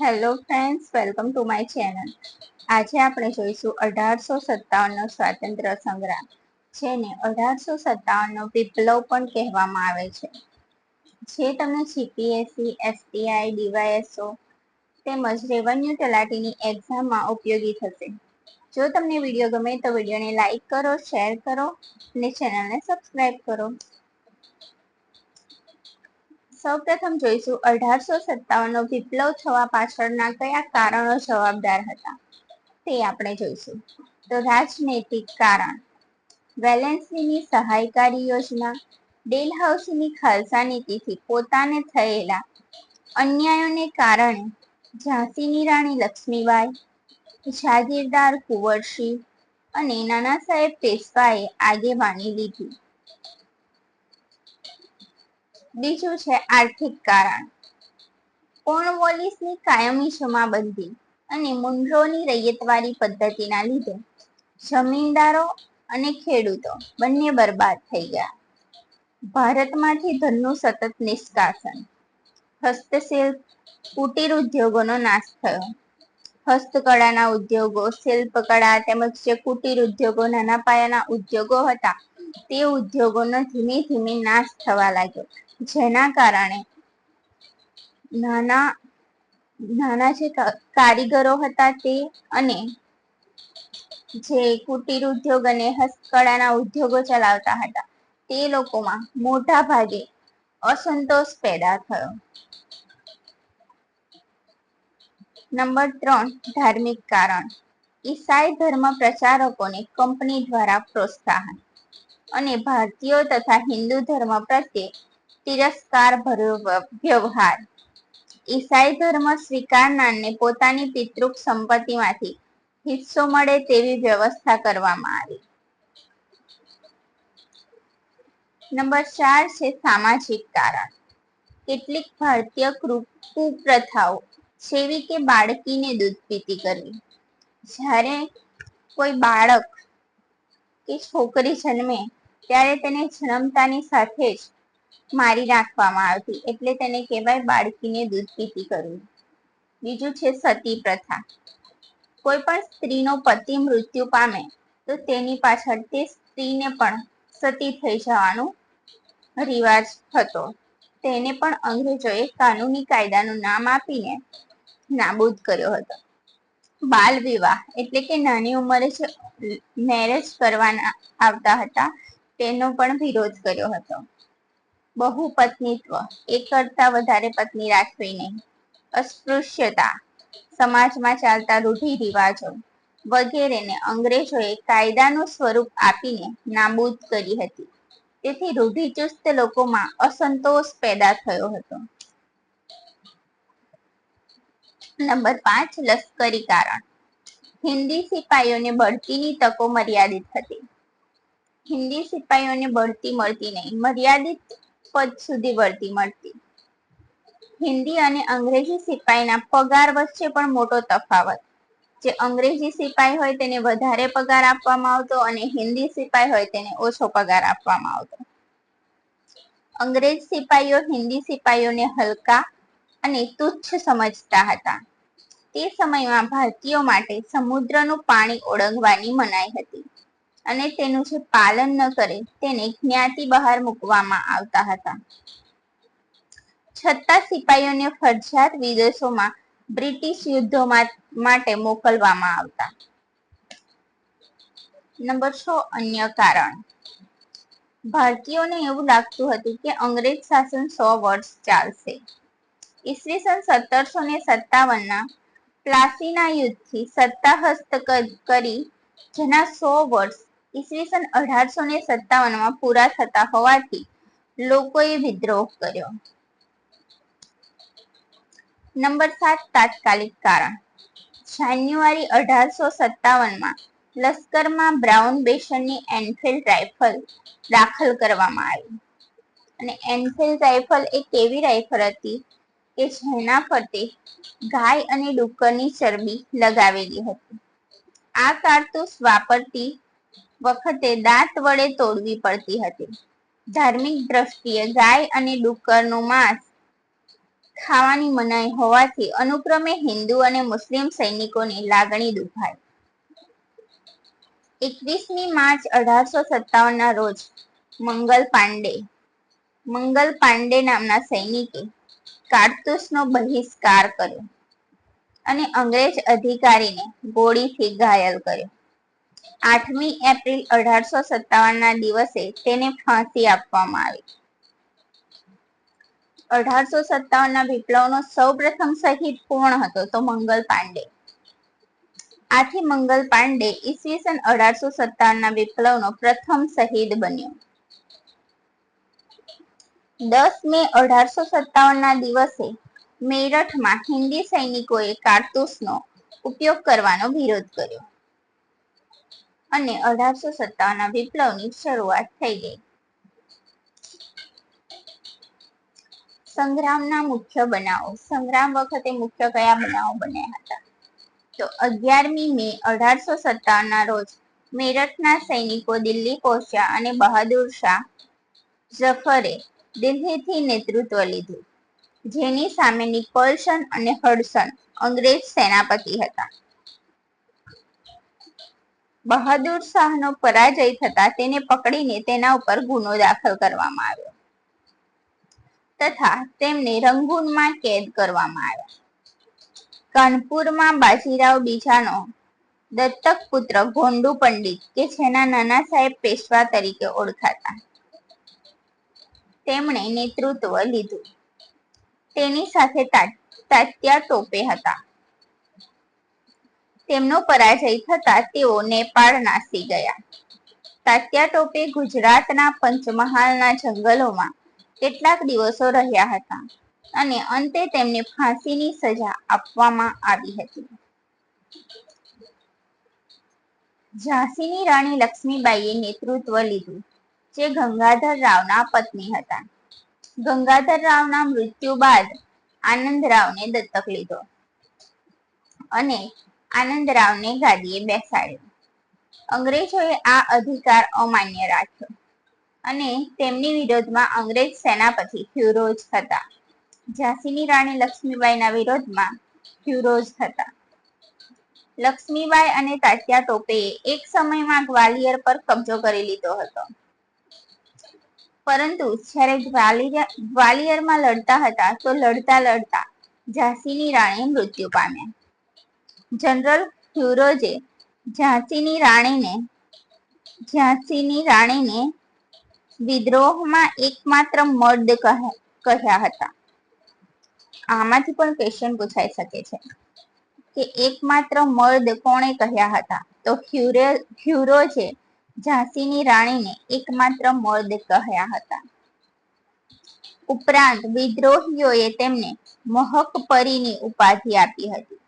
Hello friends, welcome to my channel. આજે આપણે જોઈશું 1857નો સ્વાતંત્ર્ય સંગ્રામ, જેને 1857નો વિપ્લવ પણ કહેવામાં આવે છે, જે તમને જીપીએસસી, એસટીઆઈ, ડીવાયએસઓ તેમજ રેવન્યુ તલાટીની એક્ઝામમાં ઉપયોગી થશે. જો તમને વિડીયો ગમે તો વિડીયોને લાઈક કરો, શેર કરો અને ચેનલને સબસ્ક્રાઇબ કરો. સૌપ્રથમ જોઈશું 1857નો વિપ્લવ થવા પાછળના કયા કારણો જવાબદાર હતા, તે આપણે જોઈશું. તો રાજનૈતિક કારણ, વેલેન્સીની સહાયકારી યોજના, ડેલહાઉસીની ખાલસા નીતિથી પોતાને થયેલા અન્યાયોને કારણે ઝાંસીની રાણી લક્ષ્મીબાઈ, જાગીરદાર કુંવરસિંહ અને નાના સાહેબ પેશવાએ આગેવાની લીધી. બીજું છે આર્થિક કારણ, કોર્નવોલિસની કાયમી જમાબંધી અને મુન્ડ્રોની રૈયતવારી પદ્ધતિના લીધે જમીનદારો અને ખેડૂતો બંને બરબાદ થઈ ગયા. ભારતમાંથી ધનનું સતત નિષ્કાસન, હસ્તશિલ્પ, કુટીર ઉદ્યોગોનો નાશ થયો. હસ્તકળાના ઉદ્યોગો, શિલ્પકળા તેમજ જે કુટીર ઉદ્યોગો, નાના પાયાના ઉદ્યોગો હતા, તે ઉદ્યોગોનો ધીમે ધીમે નાશ થવા લાગ્યો, જેના કારણે નાના જે કારીગરો હતા તે અને જે કુટીર ઉદ્યોગ અને હસ્તકળાના ઉદ્યોગો ચલાવતા હતા, તે લોકોમાં મોટા ભાગે અસંતોષ પેદા થયો. નંબર 3, ધાર્મિક કારણ, ઈસાઈ ધર્મ પ્રચારકોને કંપની દ્વારા પ્રોત્સાહન અને ભારતીયો તથા હિન્દુ ધર્મ પ્રત્યે તિરસ્કાર ભર્યો વ્યવહાર. ઈસાઈ ધર્મ સ્વીકારનારને પોતાની પિતૃક સંપત્તિમાંથી હિસ્સો મળે તેવી વ્યવસ્થા કરવામાં આવી. નંબર 4 છે સામાજિક કારણ, કેટલીક ભારતીય કુપ્રથાઓ જેવી કે બાળકીને દૂધ પીતી કરવી. જ્યારે કોઈ બાળક કે છોકરી જન્મે ત્યારે તેને જન્મતાની સાથે જ મારી નાખવામાં આવતી, એટલે તેને કહેવાય બાળકીને દૂધ પીતી કરવી. બીજું છે સતી પ્રથા, કોઈ પણ સ્ત્રીનો પતિ મૃત્યુ પામે તો તેની પાછળ તે સ્ત્રીને પણ સતી થઈ જવાનું રિવાજ હતો. તેને પણ અંગ્રેજોએ કાનૂની કાયદાનું નામ આપીને નાબૂદ કર્યો હતો. બાલ વિવાહ એટલે કે નાની ઉંમરે જે મેરેજ કરવાના આવતા હતા, તેનો પણ વિરોધ કર્યો હતો. બહુપત્નીત્વ, એક કરતા વધારે પત્ની રાખવી નહીં. અસ્પૃશ્યતા, સમાજમાં ચાલતા રૂઢિરિવાજો વગેરેને અંગ્રેજોએ કાયદાનું સ્વરૂપ આપીને નાબૂદ કરી હતી. તેથી રૂઢિચુસ્ત લોકોમાં અસંતોષ પેદા થયો હતો. નંબર 5, લશ્કરી કારણ, હિન્દી સિપાહીઓને બઢતીની તકો મર્યાદિત હતી. હિન્દી સિપાહીઓને બઢતી મળતી નહીં, મર્યાદિત પદ સુધી બઢતી મળતી. હિન્દી અને અંગ્રેજી સિપાહીના પગાર વચ્ચે પણ મોટો તફાવત. જે અંગ્રેજી સિપાહી હોય તેને વધારે પગાર આપવામાં આવતો અને હિન્દી સિપાહી હોય તેને ઓછો પગાર આપવામાં આવતો. અંગ્રેજ સિપાહીઓ હિન્દી સિપાહીઓને હલકા અને તુચ્છ સમજતા હતા. તે સમયમાં ભારતીયો માટે સમુદ્રનું પાણી ઓળંગવાની મનાઈ હતી અને તેનું જે પાલન ન કરે તેને જ્ઞાતિ બહાર મૂકવામાં આવતા હતા. છતાં સિપાહીઓને ફરજિયાત વિદેશોમાં બ્રિટિશ યુદ્ધો માટે મોકલવામાં આવતા. નંબર 6, અન્ય કારણ, ભારતીયોને એવું લાગતું હતું કે અંગ્રેજ શાસન 100 વર્ષ ચાલશે. ઈસવીસન 1757ના પ્લાસીના યુદ્ધથી સત્તા હસ્તગત કરી જેના 100 વર્ષ ઈસવીસન 1857માં પૂરા થતા હોવાથી લોકોએ વિદ્રોહ કર્યો. નંબર 7, તાત્કાલિક કારણ, જાન્યુઆરી 1857માં લશ્કરમાં બ્રાઉન બેશનની એનફિલ્ડ રાઇફલ દાખલ કરવામાં આવી. અને એનફિલ્ડ રાઇફલ એક એવી રાઇફલ હતી કે જેના ફરતે ગાય અને ડુક્કરની ચરબી લગાવેલી હતી. આ કારતૂસ વાપરતી વખતે દાંત વડે તોડવી પડતી હતી. ધાર્મિક દ્રષ્ટિએ ગાય અને ડુક્કરનું માંસ ખાવાની મનાઈ હોવાથી અનુક્રમે હિન્દુ અને મુસ્લિમ સૈનિકોની લાગણી દુભાઈ. 21મી માર્ચ 1857 ના રોજ મંગલ પાંડે નામના સૈનિકે કારતૂસનો બહિષ્કાર કર્યો અને અંગ્રેજ અધિકારીને ગોળીથી ઘાયલ કર્યો. 8મી એપ્રિલ 1857 ના દિવસે તેને ફાંસી આપવામાં આવી. 1857 ના વિપ્લવનો સૌપ્રથમ શહીદ કોણ હતો? તો મંગલ પાંડે. આથી મંગલ પાંડે ઈસવીસન 1857 ના વિપ્લવનો પ્રથમ શહીદ બન્યો. 10 મે 1857 ના દિવસે મેરઠમાં હિન્દી સૈનિકોએ કારતૂસનો ઉપયોગ કરવાનો વિરોધ કર્યો અને 1857 ના વિપ્લવની શરૂઆત થઈ ગઈ. સંગ્રામના મુખ્ય બનાવો. સંગ્રામ વખતે મુખ્ય કયા બનાવો બન્યા હતા? તો 11મી મે 1857 ના રોજ મેરઠના સૈનિકો દિલ્હી પહોંચ્યા અને બહાદુર શાહ જફરે દિલ્હીથી નેતૃત્વ લીધું, જેની સામે નિકોલસન અને હડસન અંગ્રેજ સેનાપતિ હતા. બહાદુર શાહનો પરાજય થતા તેને પકડીને તેના ઉપર ગુનો દાખલ કરવામાં આવ્યો તથા તેમને રંગૂનમાં કેદ કરવામાં આવ્યા. કાનપુરમાં બાજીરાવ બીજાનો દત્તક પુત્ર ભોંડુ પંડિત કે જેના નાના સાહેબ પેશવા તરીકે ઓળખાતા, તેમણે નેતૃત્વ લીધું. તેની સાથે તાત્યા ટોપે હતા. તેમનો પરાજય થતા તેઓ નેપાળ નાસી ગયા. તાત્યા ટોપે ગુજરાતના પંચમહાલના જંગલોમાં કેટલાક દિવસો રહ્યા હતા અને અંતે તેમને ફાંસીની સજા આપવામાં આવી હતી. ઝાંસીની રાણી લક્ષ્મીબાઈએ નેતૃત્વ લીધું, જે ગંગાધર રાવના પત્ની હતા. ગંગાધર રાવના મૃત્યુ બાદ આનંદરાવને દત્તક લીધો અને આનંદરાવને ગાદીએ બેસાડ્યો. અંગ્રેજોએ આ અધિકાર અમાન્ય રાખ્યો અને તેમની વિરોધમાં અંગ્રેજ સેનાપતિ ફ્યુરોજ હતા. ઝાંસીની રાણી લક્ષ્મીબાઈના વિરોધમાં ફ્યુરોજ હતા. લક્ષ્મીબાઈ અને તાત્યા ટોપેએ એક સમયમાં ગ્વાલિયર પર કબજો કરી લીધો હતો, પરંતુ જ્યારે ગ્વાલિયરમાં લડતા હતા તો લડતા ઝાંસીની રાણી મૃત્યુ પામ્યા. જનરલ ફ્યુરોજે ઝાંસીની રાણીને વિદ્રોહમાં એકમાત્ર મર્દ કહ્યા હતા. આમાંથી પણ ક્વેશ્ચન પૂછાઈ શકે છે કે એકમાત્ર મર્દ કોણે કહ્યા હતા? તો ફ્યુરોજે ઝાંસીની રાણીને એકમાત્ર મર્દ કહ્યા હતા. ઉપરાંત વિદ્રોહીઓએ તેમને મહકપરીની ઉપાધિ આપી હતી.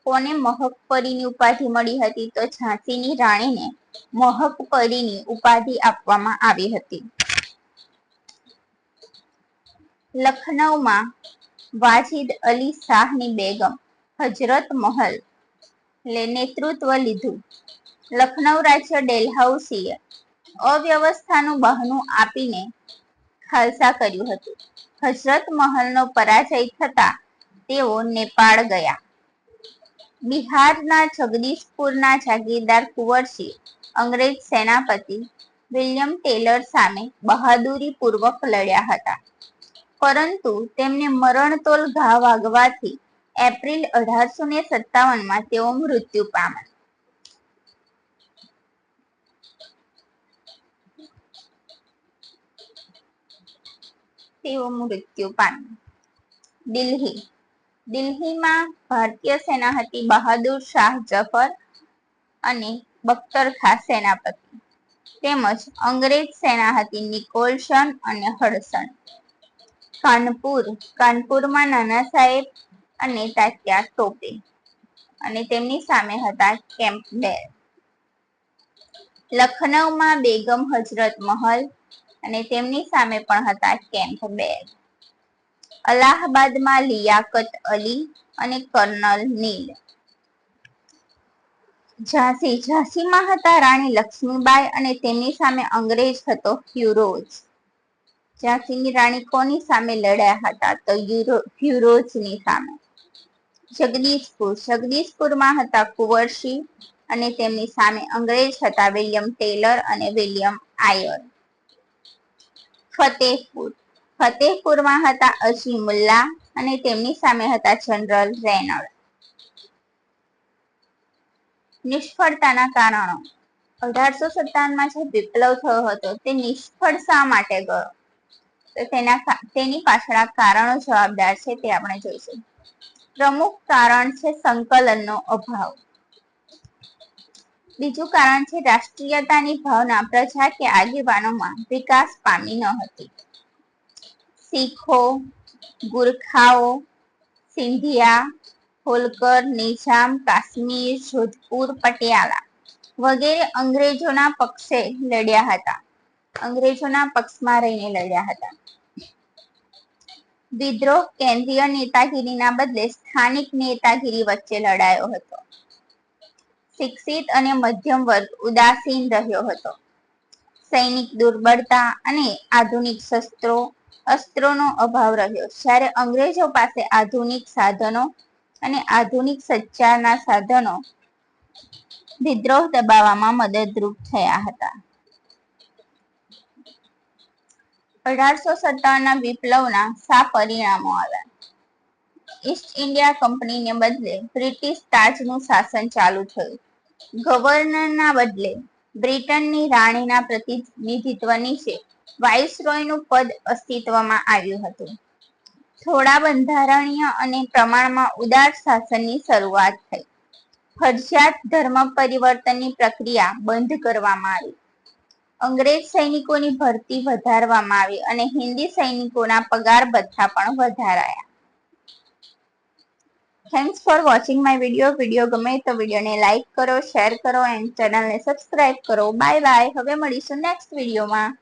કોને મહકપરીની ઉપાધિ મળી હતી? તો ઝાંસીની રાણીને મહકપરીની ઉપાધિ આપવામાં આવી હતી. લખનૌમાં વાજિદ અલી શાહની બેગમ હજરત મહલ નેતૃત્વ લીધું. લખનૌ રાજ્ય ડેલહાઉસીએ અવ્યવસ્થાનું બહાનું આપીને ખાલસા કર્યું હતું. હજરત મહલનો પરાજય થતા તેઓ નેપાળ ગયા. બિહારના જગદીશપુરના જાગીરદાર કુંવરસિંહ અંગ્રેજ સેનાપતિ વિલિયમ ટેલર સામે બહાદુરીપૂર્વક લડ્યા હતા, પરંતુ તેમને મરણતોલ ઘા વાગવાથી એપ્રિલ 1857માં તેઓ મૃત્યુ પામ્યા. દિલ્હીમાં ભારતીય સેના હતી. બહાદુર શાહ જફર અને બખ્તર ખાં સેનાપતિ, તેમજ અંગ્રેજ સેના હતી નિકોલસન અને હડસન. કાનપુરમાં નાના સાહેબ અને તાત્યા ટોપે અને તેમની સામે હતા કેમ્પબેલ. લખનૌમાં બેગમ હજરત મહલ અને તેમની સામે પણ હતા કેમ્પબેલ. અલ્હાબાદમાં લિયાકત અલી અને કર્નલ નીલ. ઝાંસીમાં હતા રાણી લક્ષ્મીબાઈ અને તેમની સામે અંગ્રેજ હતો ફ્યુરોજ. ઝાંસીની રાણી કોની સામે લડ્યા હતા? તો ફ્યુરોઝની સામે. જગદીશપુરમાં હતા કુંવરસિંહ અને તેમની સામે અંગ્રેજ હતા વિલિયમ ટેલર અને વિલિયમ આયર. ફતેહપુરમાં હતા અઝીમુલ્લા અને તેમની સામે હતા જનરલ રેનોલ્ડ. નિષ્ફળતાના કારણો. 1857માં જે વિપ્લવ થયો હતો તે નિષ્ફળ શા માટે ગયો? તો તેની પાછળ કારણો જવાબદાર છે તે આપણે જોઈશું. પ્રમુખ કારણ છે સંકલનનો અભાવ. બીજું કારણ છે રાષ્ટ્રીયતાની ભાવના પ્રજા કે આગેવાનોમાં વિકાસ પામી ન હતી. શીખો, ગુરખાઓ, સિંધિયા, હોલકર, નિઝામ, કાશ્મીર, જોધપુર, પટિયાલા વગેરે અંગ્રેજોના પક્ષે લડ્યા હતા. અંગ્રેજોના પક્ષમાં રહીને લડ્યા હતા. વિદ્રોહ કેન્દ્રીય નેતાગીરીના બદલે સ્થાનિક નેતાગીરી વચ્ચે લડાયો હતો. શિક્ષિત અને મધ્યમ વર્ગ ઉદાસીન રહ્યો હતો. સૈનિક દુર્બળતા અને આધુનિક અસ્ત્રોનો અભાવ રહ્યો. જ્યારે અંગ્રેજો પાસે આધુનિક સાધનો અને આધુનિક સંચારના સાધનો વિદ્રોહ દબાવવામાં મદદરૂપ થયા હતા. 1857ના વિપ્લવના શા પરિણામો આવ્યા? ઈસ્ટ ઇન્ડિયા કંપનીને બદલે બ્રિટિશ તાજનું શાસન ચાલુ થયું. ગવર્નરના બદલે બ્રિટનની રાણીના પ્રતિનિધિત્વ નીચે વાઇસરોયનું પદ અસ્તિત્વમાં આવ્યું હતું. થોડા બંધારણીય અને પ્રમાણમાં ઉદાર શાસનની શરૂઆત થઈ. ફરજિયાત ધર્મ પરિવર્તનની પ્રક્રિયા બંધ કરવામાં આવી. અંગ્રેજ સૈનિકોની ભરતી વધારવામાં આવી અને હિન્દી સૈનિકોના પગાર ભથ્થા પણ વધારાયા. Thanks for watching my video ગમે તો વિડીયોને લાઈક કરો, શેર કરો એન્ડ ચેનલને સબસ્ક્રાઇબ કરો. Bye bye. હવે મળીશું નેક્સ્ટ વિડીયોમાં.